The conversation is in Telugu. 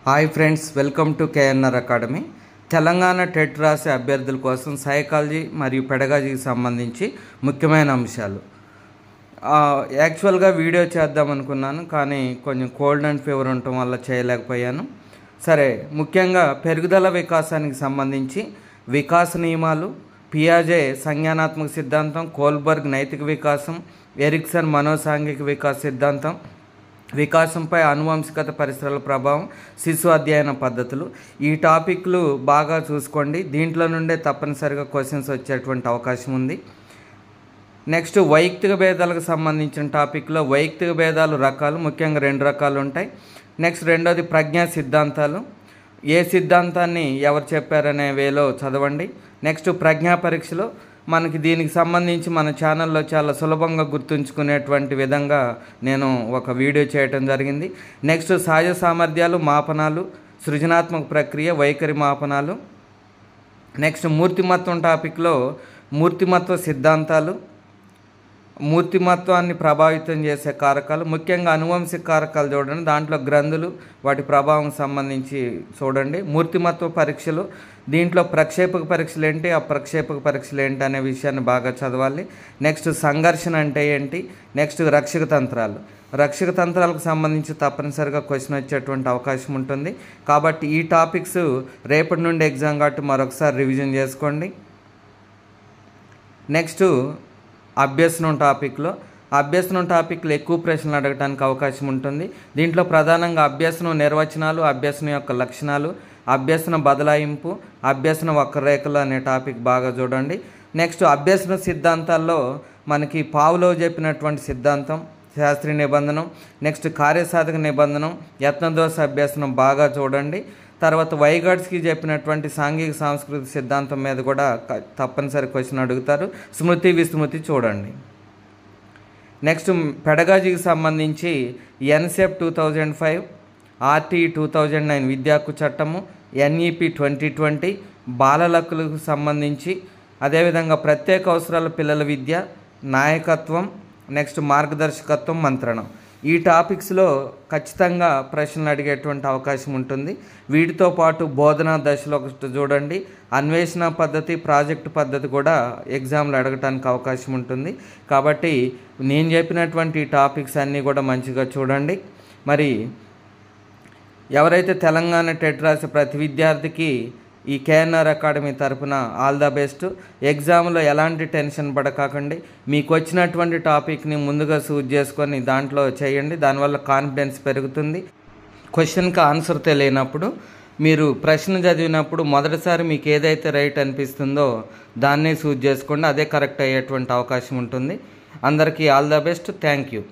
Hi friends, welcome to KNR academy. Telangana TET రాసే అభ్యర్థుల కోసం సైకాలజీ మరియు పెడగాజీకి సంబంధించి ముఖ్యమైన అంశాలు. యాక్చువల్గా వీడియో చేద్దాం అనుకున్నాను, కానీ కొంచెం కోల్డ్ అండ్ ఫీవర్ ఉండటం వల్ల చేయలేకపోయాను. సరే, ముఖ్యంగా పెరుగుదల వికాసానికి సంబంధించి వికాస నియమాలు, పియాజే సంజ్ఞానాత్మక సిద్ధాంతం, కోల్బర్గ్ నైతిక వికాసం, ఎరిక్సన్ మనోసాంఘిక వికాస సిద్ధాంతం, వికాసంపై ఆనువంశికత పరిసరాల ప్రభావం, శిశు అధ్యయన పద్ధతులు. ఈ టాపిక్లు బాగా చూసుకోండి. దీంట్లో నుండే తప్పనిసరిగా క్వశ్చన్స్ వచ్చేటువంటి అవకాశం ఉంది. నెక్స్ట్, వైయక్తిక భేదాలకు సంబంధించిన టాపిక్లో వైయక్తిక భేదాలు రకాలు, ముఖ్యంగా 2 రకాలు ఉంటాయి. నెక్స్ట్, రెండోది ప్రజ్ఞా సిద్ధాంతాలు. ఏ సిద్ధాంతాన్ని ఎవరు చెప్పారనే వేలో చదవండి. నెక్స్ట్, ప్రజ్ఞా పరీక్షలో మనకి దీనికి సంబంధించి మన ఛానల్లో చాలా సులభంగా గుర్తుంచుకునేటువంటి విధంగా నేను ఒక వీడియో చేయటం జరిగింది. నెక్స్ట్, సహజ సామర్థ్యాలు, మాపనాలు, సృజనాత్మక ప్రక్రియ, వైఖరి మాపనాలు. నెక్స్ట్, మూర్తిమత్వం టాపిక్లో మూర్తిమత్వ సిద్ధాంతాలు, మూర్తిమత్వాన్ని ప్రభావితం చేసే కారకాలు, ముఖ్యంగా అనువంశిక కారకాలు చూడండి. దాంట్లో గ్రంథులు, వాటి ప్రభావం సంబంధించి చూడండి. మూర్తిమత్వ పరీక్షలు, దీంట్లో ప్రక్షేపక పరీక్షలు ఏంటి, ఆ ప్రక్షేపక పరీక్షలు ఏంటి అనే విషయాన్ని బాగా చదవాలి. నెక్స్ట్, సంఘర్షణ అంటే ఏంటి. నెక్స్ట్, రక్షక తంత్రాలు. రక్షక తంత్రాలకు సంబంధించి తప్పనిసరిగా క్వశ్చన్ వచ్చేటువంటి అవకాశం ఉంటుంది. కాబట్టి ఈ టాపిక్స్ రేపటి నుండి ఎగ్జామ్ కాబట్టి మరొకసారి రివిజన్ చేసుకోండి. నెక్స్ట్, అభ్యసనం టాపిక్లో ఎక్కువ ప్రశ్నలు అడగడానికి అవకాశం ఉంటుంది. దీంట్లో ప్రధానంగా అభ్యసనం నిర్వచనాలు, అభ్యసనం యొక్క లక్షణాలు, అభ్యసన బదలాయింపు, అభ్యసన వక్రరేఖలు అనే టాపిక్ బాగా చూడండి. నెక్స్ట్, అభ్యసన సిద్ధాంతాల్లో మనకి పావ్లోవ్ చెప్పినటువంటి సిద్ధాంతం, శాస్త్రీయ నిబంధనం. నెక్స్ట్, కార్యసాధక నిబంధనం, యత్నదోష అభ్యసనం బాగా చూడండి. తర్వాత వైగాట్స్కి చెప్పినటువంటి సాంఘిక సాంస్కృతిక సిద్ధాంతం మీద కూడా తప్పనిసరి క్వశ్చన్ అడుగుతారు. స్మృతి విస్మృతి చూడండి. నెక్స్ట్, పెడగాజీకి సంబంధించి ఎన్సెప్ 2005, ఆర్టీ 2009 విద్యా హక్కు చట్టము, ఎన్ఈపి 2020, బాలల హక్కులకు సంబంధించి, అదేవిధంగా ప్రత్యేక అవసరాల పిల్లల విద్య, నాయకత్వం, నెక్స్ట్ మార్గదర్శకత్వం, మంత్రణం. ఈ టాపిక్స్లో ఖచ్చితంగా ప్రశ్నలు అడిగేటువంటి అవకాశం ఉంటుంది. వీటితో పాటు బోధనా దశలో ఒకటి చూడండి. అన్వేషణ పద్ధతి, ప్రాజెక్టు పద్ధతి కూడా ఎగ్జామ్లో అడగటానికి అవకాశం ఉంటుంది. కాబట్టి నేను చెప్పినటువంటి టాపిక్స్ అన్నీ కూడా మంచిగా చూడండి. మరి ఎవరైతే తెలంగాణ టెట్ రాసే ప్రతి విద్యార్థికి ఈ కేఎన్ఆర్ అకాడమీ తరఫున ఆల్ ద బెస్ట్. ఎగ్జామ్లో ఎలాంటి టెన్షన్ పడకండి. మీకు వచ్చినటువంటి టాపిక్ని ముందుగా చూజ్ చేసుకొని దాంట్లో చేయండి. దానివల్ల కాన్ఫిడెన్స్ పెరుగుతుంది. క్వశ్చన్కి ఆన్సర్ తెలియనప్పుడు మీరు ప్రశ్న చదివినప్పుడు మొదటిసారి మీకు ఏదైతే రైట్ అనిపిస్తుందో దాన్నే చూజ్ చేసుకోండి. అదే కరెక్ట్ అయ్యేటువంటి అవకాశం ఉంటుంది. అందరికీ all the best. Thank you.